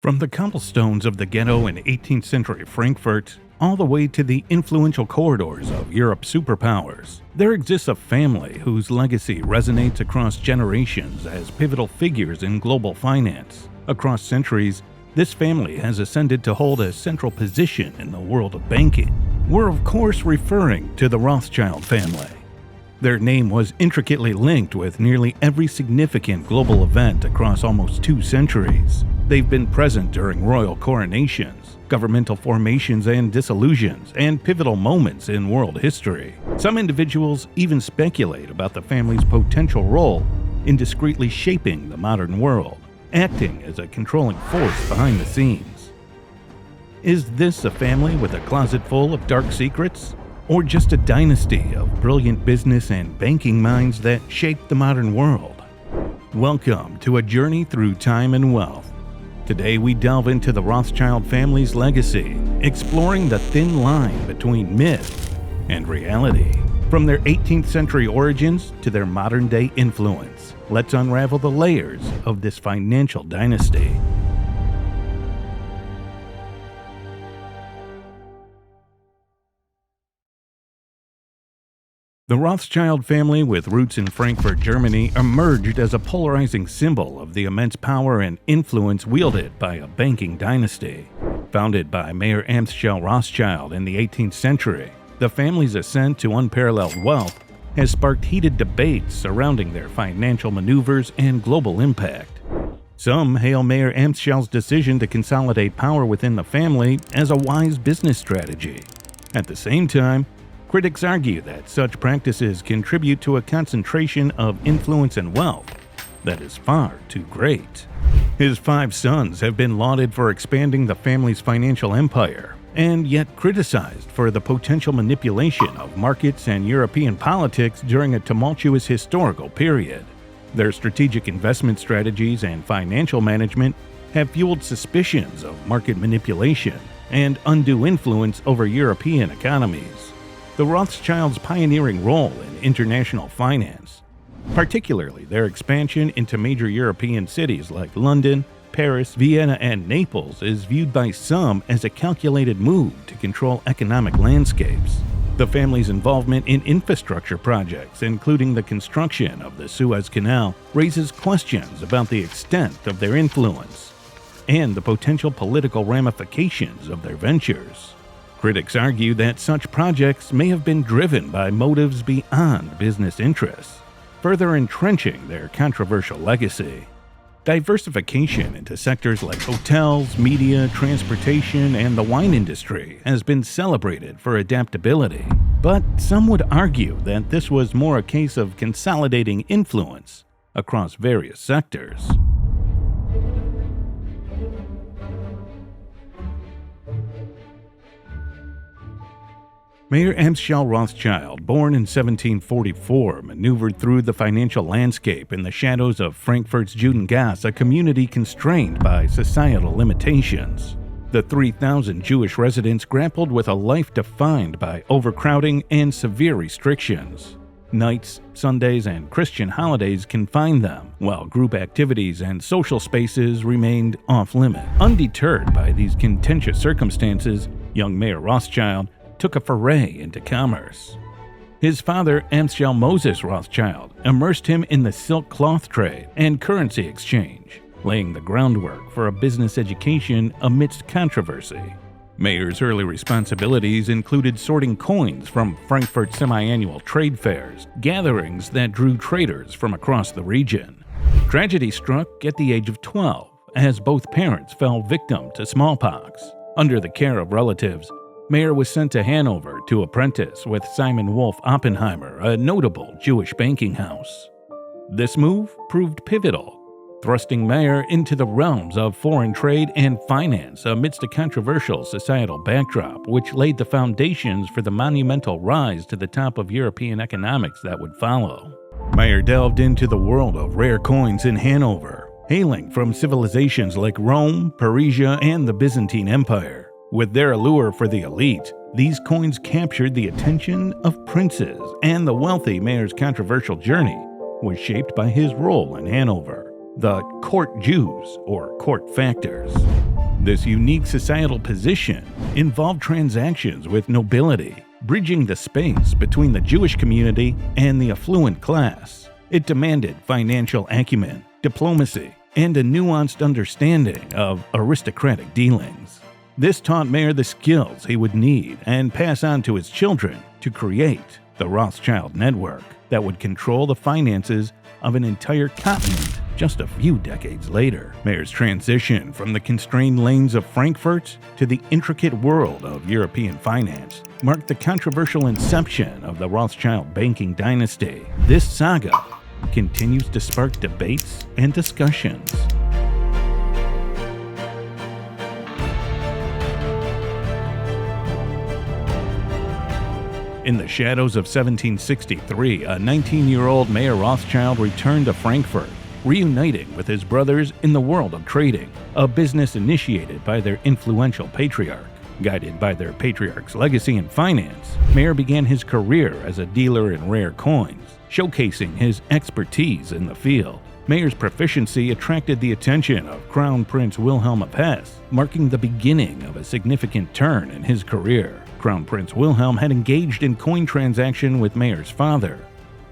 From the cobblestones of the Ghetto in 18th century Frankfurt, all the way to the influential corridors of Europe's superpowers, there exists a family whose legacy resonates across generations as pivotal figures in global finance. Across centuries, this family has ascended to hold a central position in the world of banking. We're of course referring to the Rothschild family. Their name was intricately linked with nearly every significant global event across almost 2 centuries. They've been present during royal coronations, governmental formations and dissolutions, and pivotal moments in world history. Some individuals even speculate about the family's potential role in discreetly shaping the modern world, acting as a controlling force behind the scenes. Is this a family with a closet full of dark secrets? Or just a dynasty of brilliant business and banking minds that shaped the modern world? Welcome to a journey through time and wealth. Today we delve into the Rothschild family's legacy, exploring the thin line between myth and reality. From their 18th century origins to their modern-day influence, let's unravel the layers of this financial dynasty. The Rothschild family, with roots in Frankfurt, Germany, emerged as a polarizing symbol of the immense power and influence wielded by a banking dynasty. Founded by Mayor Amschel Rothschild in the 18th century, the family's ascent to unparalleled wealth has sparked heated debates surrounding their financial maneuvers and global impact. Some hail Mayor Amschel's decision to consolidate power within the family as a wise business strategy. At the same time, critics argue that such practices contribute to a concentration of influence and wealth that is far too great. His 5 sons have been lauded for expanding the family's financial empire, and yet criticized for the potential manipulation of markets and European politics during a tumultuous historical period. Their strategic investment strategies and financial management have fueled suspicions of market manipulation and undue influence over European economies. The Rothschilds' pioneering role in international finance, particularly their expansion into major European cities like London, Paris, Vienna, and Naples, is viewed by some as a calculated move to control economic landscapes. The family's involvement in infrastructure projects, including the construction of the Suez Canal, raises questions about the extent of their influence and the potential political ramifications of their ventures. Critics argue that such projects may have been driven by motives beyond business interests, further entrenching their controversial legacy. Diversification into sectors like hotels, media, transportation, and the wine industry has been celebrated for adaptability, but some would argue that this was more a case of consolidating influence across various sectors. Mayor Amschel Rothschild, born in 1744, maneuvered through the financial landscape in the shadows of Frankfurt's Judengasse, a community constrained by societal limitations. The 3,000 Jewish residents grappled with a life defined by overcrowding and severe restrictions. Nights, Sundays, and Christian holidays confined them, while group activities and social spaces remained off-limit. Undeterred by these contentious circumstances, young Mayor Rothschild took a foray into commerce. His father, Amschel Moses Rothschild, immersed him in the silk cloth trade and currency exchange, laying the groundwork for a business education amidst controversy. Mayor's early responsibilities included sorting coins from Frankfurt semi-annual trade fairs, gatherings that drew traders from across the region. Tragedy struck at the age of 12, as both parents fell victim to smallpox. Under the care of relatives, Mayer was sent to Hanover to apprentice with Simon Wolf Oppenheimer, a notable Jewish banking house. This move proved pivotal, thrusting Mayer into the realms of foreign trade and finance amidst a controversial societal backdrop, which laid the foundations for the monumental rise to the top of European economics that would follow. Mayer delved into the world of rare coins in Hanover, hailing from civilizations like Rome, Persia, and the Byzantine Empire. With their allure for the elite, these coins captured the attention of princes, and the wealthy Mayer's controversial journey was shaped by his role in Hanover. the court Jews, or court factors. This unique societal position involved transactions with nobility, bridging the space between the Jewish community and the affluent class. It demanded financial acumen, diplomacy, and a nuanced understanding of aristocratic dealings. This taught Mayer the skills he would need and pass on to his children to create the Rothschild network that would control the finances of an entire continent just a few decades later. Mayer's transition from the constrained lanes of Frankfurt to the intricate world of European finance marked the controversial inception of the Rothschild banking dynasty. This saga continues to spark debates and discussions. In the shadows of 1763, a 19-year-old Mayer Rothschild returned to Frankfurt, reuniting with his brothers in the world of trading, a business initiated by their influential patriarch. Guided by their patriarch's legacy in finance, Mayer began his career as a dealer in rare coins, showcasing his expertise in the field. Mayer's proficiency attracted the attention of Crown Prince Wilhelm of Hesse, marking the beginning of a significant turn in his career. Crown Prince Wilhelm had engaged in coin transaction with Mayer's father,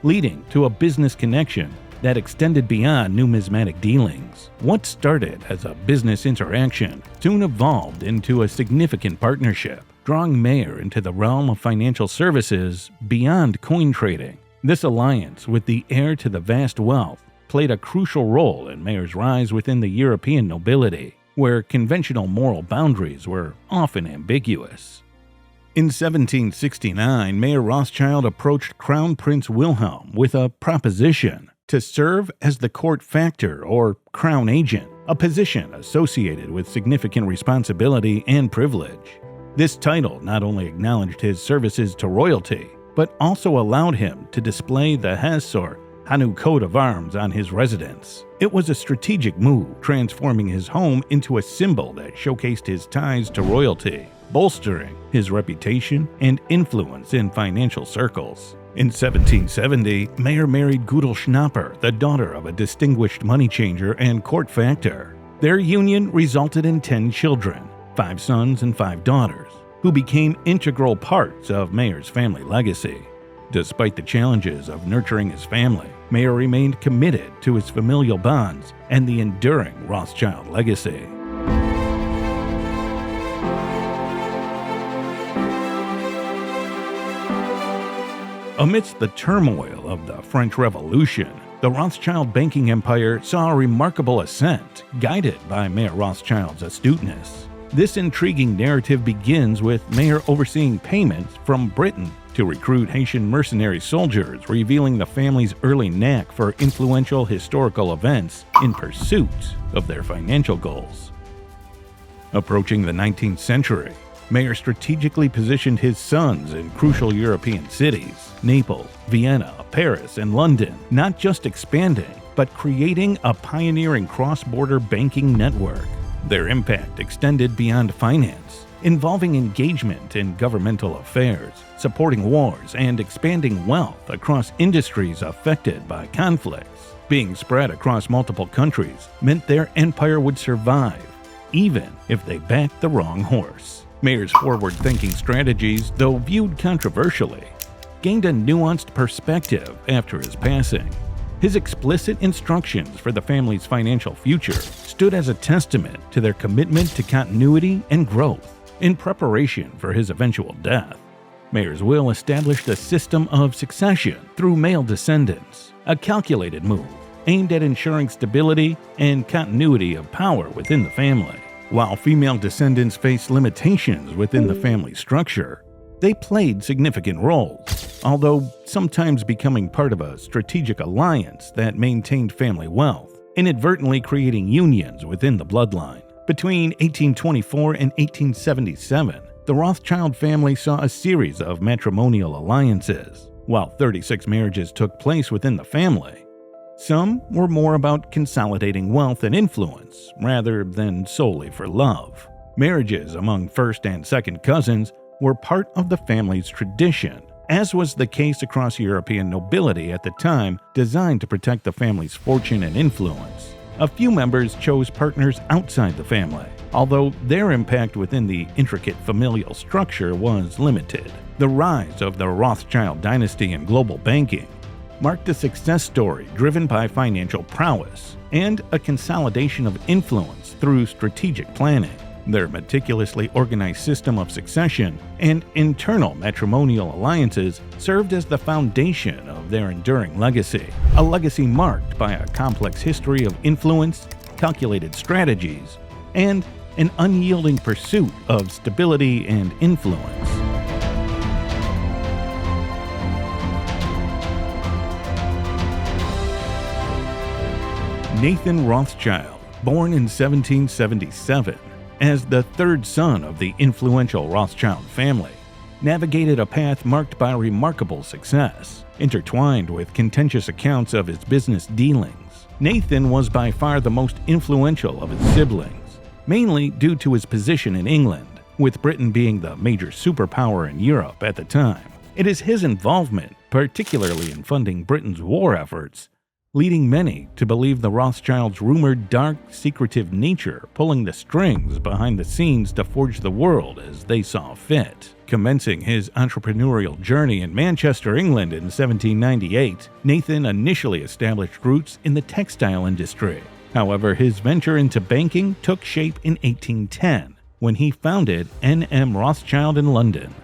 leading to a business connection that extended beyond numismatic dealings. What started as a business interaction soon evolved into a significant partnership, drawing Mayer into the realm of financial services beyond coin trading. This alliance with the heir to the vast wealth played a crucial role in Mayer's rise within the European nobility, where conventional moral boundaries were often ambiguous. In 1769, Mayer Rothschild approached Crown Prince Wilhelm with a proposition to serve as the court factor or crown agent, a position associated with significant responsibility and privilege. This title not only acknowledged his services to royalty, but also allowed him to display the Hesse or Hanau coat of arms on his residence. It was a strategic move, transforming his home into a symbol that showcased his ties to royalty, bolstering his reputation and influence in financial circles. In 1770, Mayer married Gudel Schnapper, the daughter of a distinguished money changer and court factor. Their union resulted in 10 children, 5 sons and 5 daughters, who became integral parts of Mayer's family legacy. Despite the challenges of nurturing his family, Mayer remained committed to his familial bonds and the enduring Rothschild legacy. Amidst the turmoil of the French Revolution, the Rothschild banking empire saw a remarkable ascent, guided by Mayer Rothschild's astuteness. This intriguing narrative begins with Mayer overseeing payments from Britain to recruit Haitian mercenary soldiers, revealing the family's early knack for influential historical events in pursuit of their financial goals. Approaching the 19th century, Mayer strategically positioned his sons in crucial European cities, Naples, Vienna, Paris, and London, not just expanding, but creating a pioneering cross-border banking network. Their impact extended beyond finance, involving engagement in governmental affairs, supporting wars, and expanding wealth across industries affected by conflicts. Being spread across multiple countries meant their empire would survive, even if they backed the wrong horse. Mayer's forward-thinking strategies, though viewed controversially, gained a nuanced perspective after his passing. His explicit instructions for the family's financial future stood as a testament to their commitment to continuity and growth. In preparation for his eventual death, Mayer's will established a system of succession through male descendants, a calculated move aimed at ensuring stability and continuity of power within the family. While female descendants faced limitations within the family structure, they played significant roles, although sometimes becoming part of a strategic alliance that maintained family wealth, inadvertently creating unions within the bloodline. Between 1824 and 1877, the Rothschild family saw a series of matrimonial alliances. While 36 marriages took place within the family, some were more about consolidating wealth and influence rather than solely for love. Marriages among first and second cousins were part of the family's tradition, as was the case across European nobility at the time, designed to protect the family's fortune and influence. A few members chose partners outside the family, although their impact within the intricate familial structure was limited. The rise of the Rothschild dynasty in global banking marked a success story driven by financial prowess and a consolidation of influence through strategic planning. Their meticulously organized system of succession and internal matrimonial alliances served as the foundation of their enduring legacy, a legacy marked by a complex history of influence, calculated strategies, and an unyielding pursuit of stability and influence. Nathan Rothschild, born in 1777, as the third son of the influential Rothschild family, navigated a path marked by remarkable success, intertwined with contentious accounts of his business dealings. Nathan was by far the most influential of his siblings, mainly due to his position in England, with Britain being the major superpower in Europe at the time. It is his involvement, particularly in funding Britain's war efforts, leading many to believe the Rothschilds' rumored dark, secretive nature pulling the strings behind the scenes to forge the world as they saw fit. Commencing his entrepreneurial journey in Manchester, England in 1798, Nathan initially established roots in the textile industry. However, his venture into banking took shape in 1810, when he founded N.M. Rothschild in London.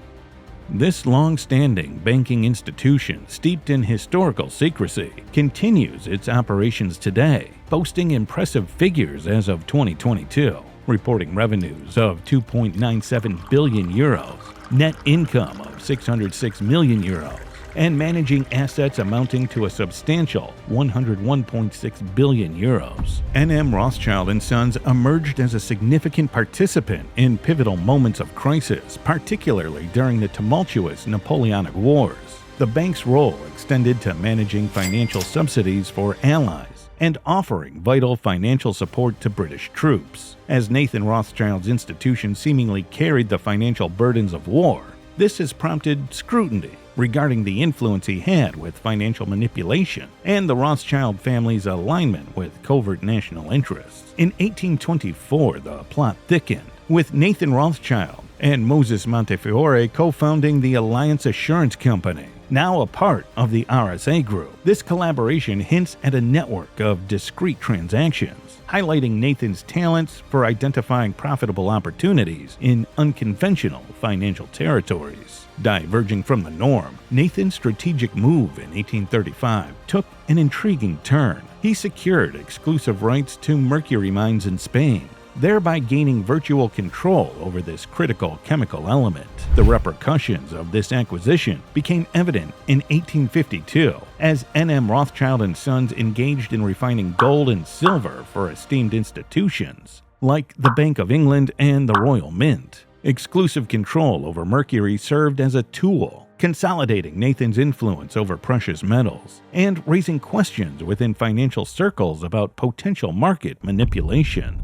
This long-standing banking institution, steeped in historical secrecy, continues its operations today, boasting impressive figures as of 2022, reporting revenues of 2.97 billion euros, net income of 606 million euros, and managing assets amounting to a substantial 101.6 billion euros. N.M. Rothschild & Sons emerged as a significant participant in pivotal moments of crisis, particularly during the tumultuous Napoleonic Wars. The bank's role extended to managing financial subsidies for allies and offering vital financial support to British troops. As Nathan Rothschild's institution seemingly carried the financial burdens of war, this has prompted scrutiny regarding the influence he had with financial manipulation and the Rothschild family's alignment with covert national interests. In 1824, the plot thickened, with Nathan Rothschild and Moses Montefiore co-founding the Alliance Assurance Company, now a part of the RSA Group. This collaboration hints at a network of discrete transactions, highlighting Nathan's talents for identifying profitable opportunities in unconventional financial territories. Diverging from the norm, Nathan's strategic move in 1835 took an intriguing turn. He secured exclusive rights to mercury mines in Spain, thereby gaining virtual control over this critical chemical element. The repercussions of this acquisition became evident in 1852 as N.M. Rothschild & Sons engaged in refining gold and silver for esteemed institutions like the Bank of England and the Royal Mint. Exclusive control over mercury served as a tool, consolidating Nathan's influence over precious metals and raising questions within financial circles about potential market manipulation.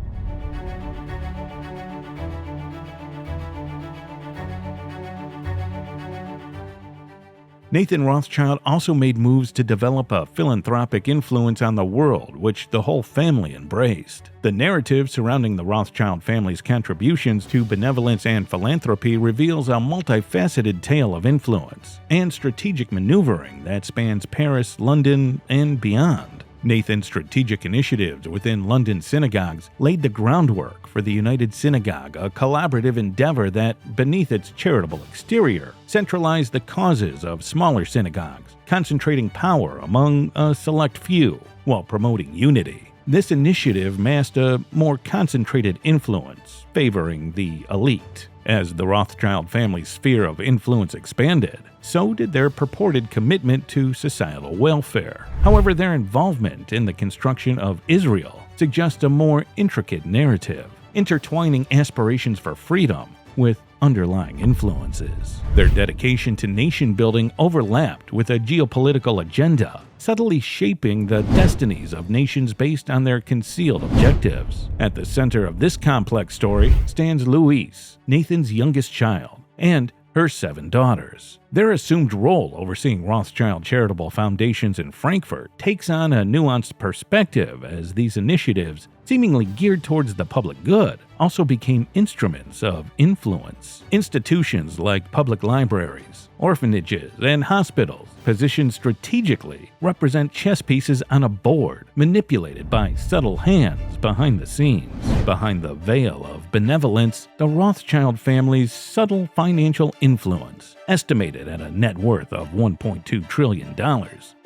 Nathan Rothschild also made moves to develop a philanthropic influence on the world, which the whole family embraced. The narrative surrounding the Rothschild family's contributions to benevolence and philanthropy reveals a multifaceted tale of influence and strategic maneuvering that spans Paris, London, and beyond. Nathan's strategic initiatives within London synagogues laid the groundwork for the United Synagogue, a collaborative endeavor that, beneath its charitable exterior, centralized the causes of smaller synagogues, concentrating power among a select few while promoting unity. This initiative masked a more concentrated influence, favoring the elite. As the Rothschild family's sphere of influence expanded, so did their purported commitment to societal welfare. However, their involvement in the construction of Israel suggests a more intricate narrative, intertwining aspirations for freedom with underlying influences. Their dedication to nation-building overlapped with a geopolitical agenda, subtly shaping the destinies of nations based on their concealed objectives. At the center of this complex story stands Louise, Nathan's youngest child, and her 7 daughters. Their assumed role overseeing Rothschild charitable foundations in Frankfurt takes on a nuanced perspective as these initiatives seemingly geared towards the public good, also became instruments of influence. Institutions like public libraries, orphanages, and hospitals, positioned strategically, represent chess pieces on a board, manipulated by subtle hands behind the scenes. Behind the veil of benevolence, the Rothschild family's subtle financial influence, estimated at a net worth of $1.2 trillion,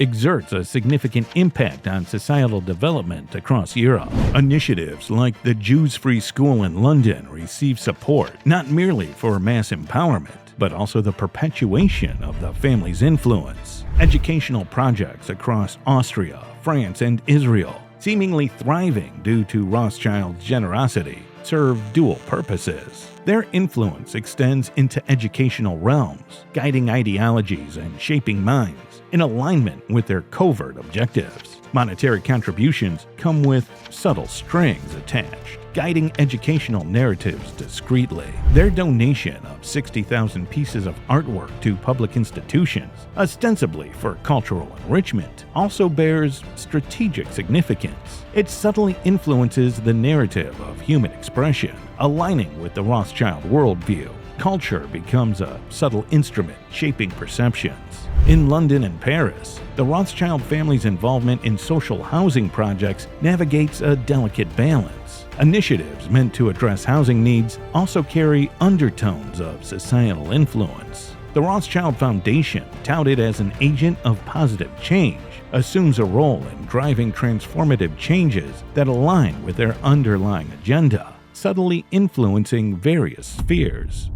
exerts a significant impact on societal development across Europe. Initiatives like the Jews-Free School in London receive support not merely for mass empowerment, but also the perpetuation of the family's influence. Educational projects across Austria, France, and Israel, seemingly thriving due to Rothschild's generosity, serve dual purposes. Their influence extends into educational realms, guiding ideologies and shaping minds in alignment with their covert objectives. Monetary contributions come with subtle strings attached, guiding educational narratives discreetly. Their donation of 60,000 pieces of artwork to public institutions, ostensibly for cultural enrichment, also bears strategic significance. It subtly influences the narrative of human expression, aligning with the Rothschild worldview. Culture becomes a subtle instrument shaping perceptions. In London and Paris, the Rothschild family's involvement in social housing projects navigates a delicate balance. Initiatives meant to address housing needs also carry undertones of societal influence. The Rothschild Foundation, touted as an agent of positive change, assumes a role in driving transformative changes that align with their underlying agenda, subtly influencing various spheres.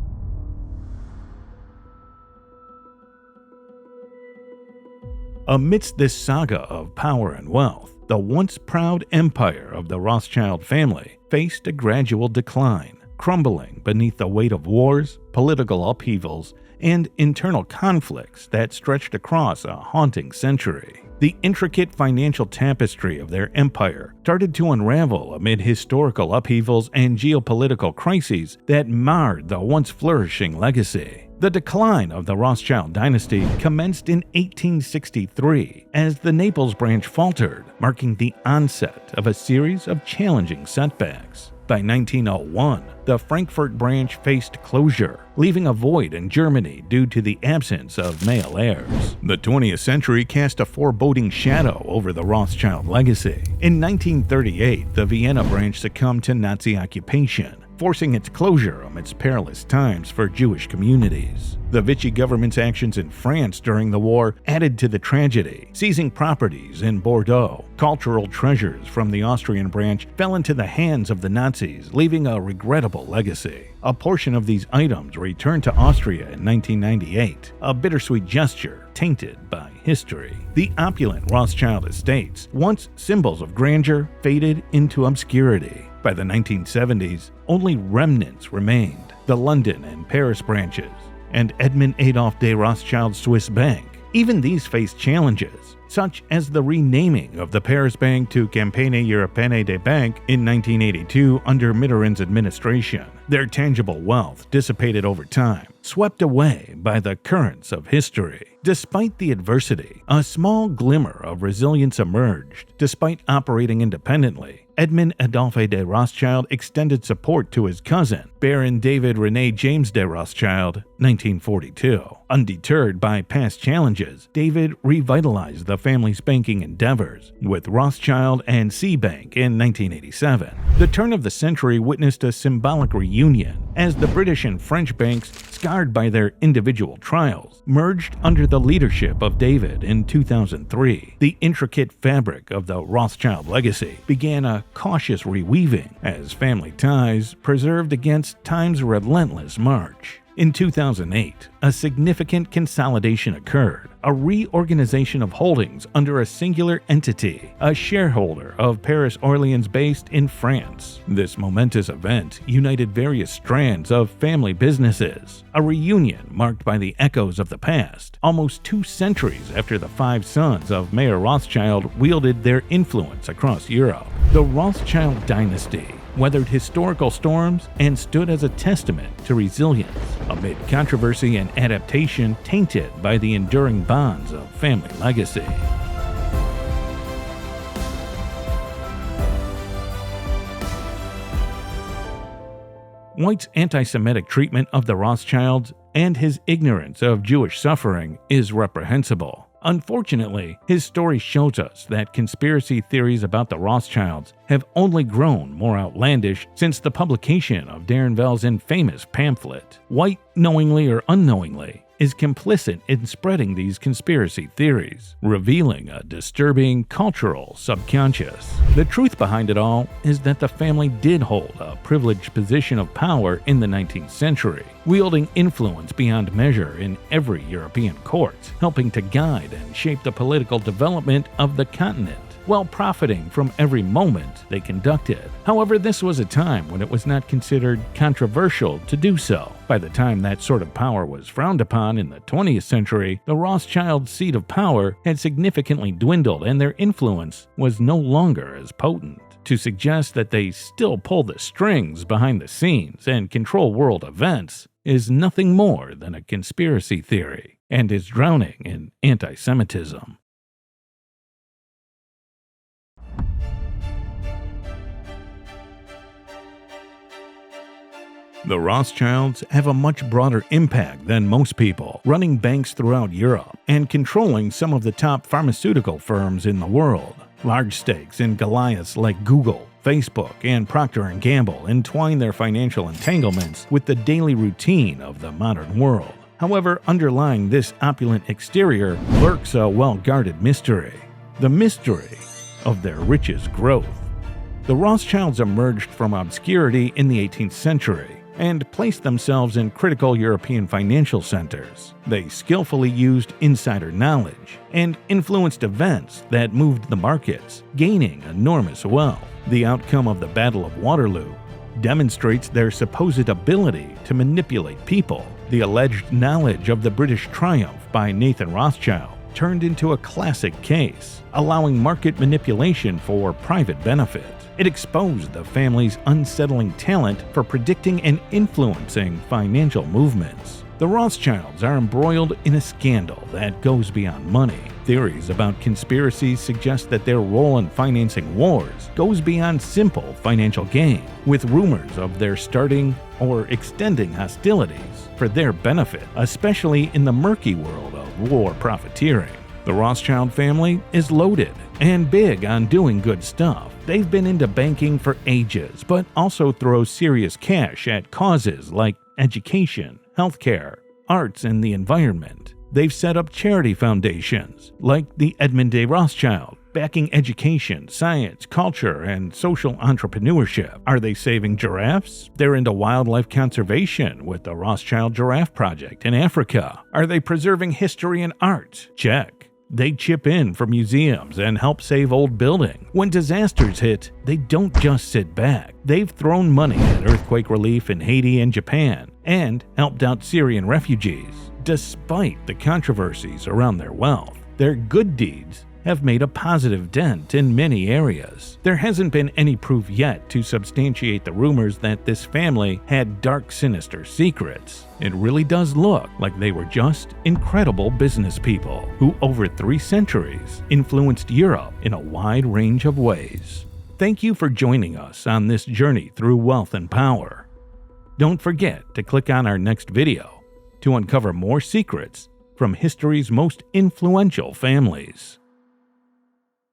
Amidst this saga of power and wealth, the once proud empire of the Rothschild family faced a gradual decline, crumbling beneath the weight of wars, political upheavals, and internal conflicts that stretched across a haunting century. The intricate financial tapestry of their empire started to unravel amid historical upheavals and geopolitical crises that marred the once flourishing legacy. The decline of the Rothschild dynasty commenced in 1863 as the Naples branch faltered, marking the onset of a series of challenging setbacks. By 1901, the Frankfurt branch faced closure, leaving a void in Germany due to the absence of male heirs. The 20th century cast a foreboding shadow over the Rothschild legacy. In 1938, the Vienna branch succumbed to Nazi occupation, forcing its closure amidst perilous times for Jewish communities. The Vichy government's actions in France during the war added to the tragedy, seizing properties in Bordeaux. Cultural treasures from the Austrian branch fell into the hands of the Nazis, leaving a regrettable legacy. A portion of these items returned to Austria in 1998, a bittersweet gesture tainted by history. The opulent Rothschild estates, once symbols of grandeur, faded into obscurity. By the 1970s, only remnants remained: the London and Paris branches, and Edmond Adolphe de Rothschild's Swiss bank. Even these faced challenges, such as the renaming of the Paris bank to Campagne Européenne des Banques in 1982 under Mitterrand's administration. Their tangible wealth dissipated over time, swept away by the currents of history. Despite the adversity, a small glimmer of resilience emerged. Despite operating independently, Edmond Adolphe de Rothschild extended support to his cousin, Baron David René James de Rothschild, 1942. Undeterred by past challenges, David revitalized the family's banking endeavors with Rothschild and C Bank in 1987. The turn of the century witnessed a symbolic reunion as the British and French banks, scarred by their individual trials, merged under the leadership of David in 2003. The intricate fabric of the Rothschild legacy began a cautious reweaving as family ties preserved against time's relentless march. In 2008, a significant consolidation occurred, a reorganization of holdings under a singular entity, a shareholder of Paris Orleans based in France. This momentous event united various strands of family businesses, a reunion marked by the echoes of the past, almost 2 centuries after the 5 sons of Mayer Rothschild wielded their influence across Europe. The Rothschild dynasty weathered historical storms and stood as a testament to resilience amid controversy and adaptation tainted by the enduring bonds of family legacy. White's anti-Semitic treatment of the Rothschilds and his ignorance of Jewish suffering is reprehensible. Unfortunately, his story shows us that conspiracy theories about the Rothschilds have only grown more outlandish since the publication of Darrenville's infamous pamphlet. White, knowingly or unknowingly, is complicit in spreading these conspiracy theories, revealing a disturbing cultural subconscious. The truth behind it all is that the family did hold a privileged position of power in the 19th century, wielding influence beyond measure in every European court, helping to guide and shape the political development of the continent, while profiting from every moment they conducted. However, this was a time when it was not considered controversial to do so. By the time that sort of power was frowned upon in the 20th century, the Rothschild seat of power had significantly dwindled and their influence was no longer as potent. To suggest that they still pull the strings behind the scenes and control world events is nothing more than a conspiracy theory and is drowning in anti-Semitism. The Rothschilds have a much broader impact than most people, running banks throughout Europe and controlling some of the top pharmaceutical firms in the world. Large stakes in Goliaths like Google, Facebook, and Procter & Gamble entwine their financial entanglements with the daily routine of the modern world. However, underlying this opulent exterior lurks a well-guarded mystery: the mystery of their richest growth. The Rothschilds emerged from obscurity in the 18th century and placed themselves in critical European financial centers. They skillfully used insider knowledge and influenced events that moved the markets, gaining enormous wealth. The outcome of the Battle of Waterloo demonstrates their supposed ability to manipulate people. The alleged knowledge of the British triumph by Nathan Rothschild turned into a classic case, allowing market manipulation for private benefit. It exposed the family's unsettling talent for predicting and influencing financial movements. The Rothschilds are embroiled in a scandal that goes beyond money. Theories about conspiracies suggest that their role in financing wars goes beyond simple financial gain, with rumors of their starting or extending hostilities for their benefit, especially in the murky world of war profiteering. The Rothschild family is loaded and big on doing good stuff. They've been into banking for ages, but also throw serious cash at causes like education, healthcare, arts, and the environment. They've set up charity foundations, like the Edmund de Rothschild, backing education, science, culture, and social entrepreneurship. Are they saving giraffes? They're into wildlife conservation with the Rothschild Giraffe Project in Africa. Are they preserving history and art? Check. They chip in for museums and help save old buildings. When disasters hit, they don't just sit back. They've thrown money at earthquake relief in Haiti and Japan and helped out Syrian refugees. Despite the controversies around their wealth, their good deeds have made a positive dent in many areas. There hasn't been any proof yet to substantiate the rumors that this family had dark, sinister secrets. It really does look like they were just incredible business people who, over 3 centuries, influenced Europe in a wide range of ways. Thank you for joining us on this journey through wealth and power. Don't forget to click on our next video to uncover more secrets from history's most influential families.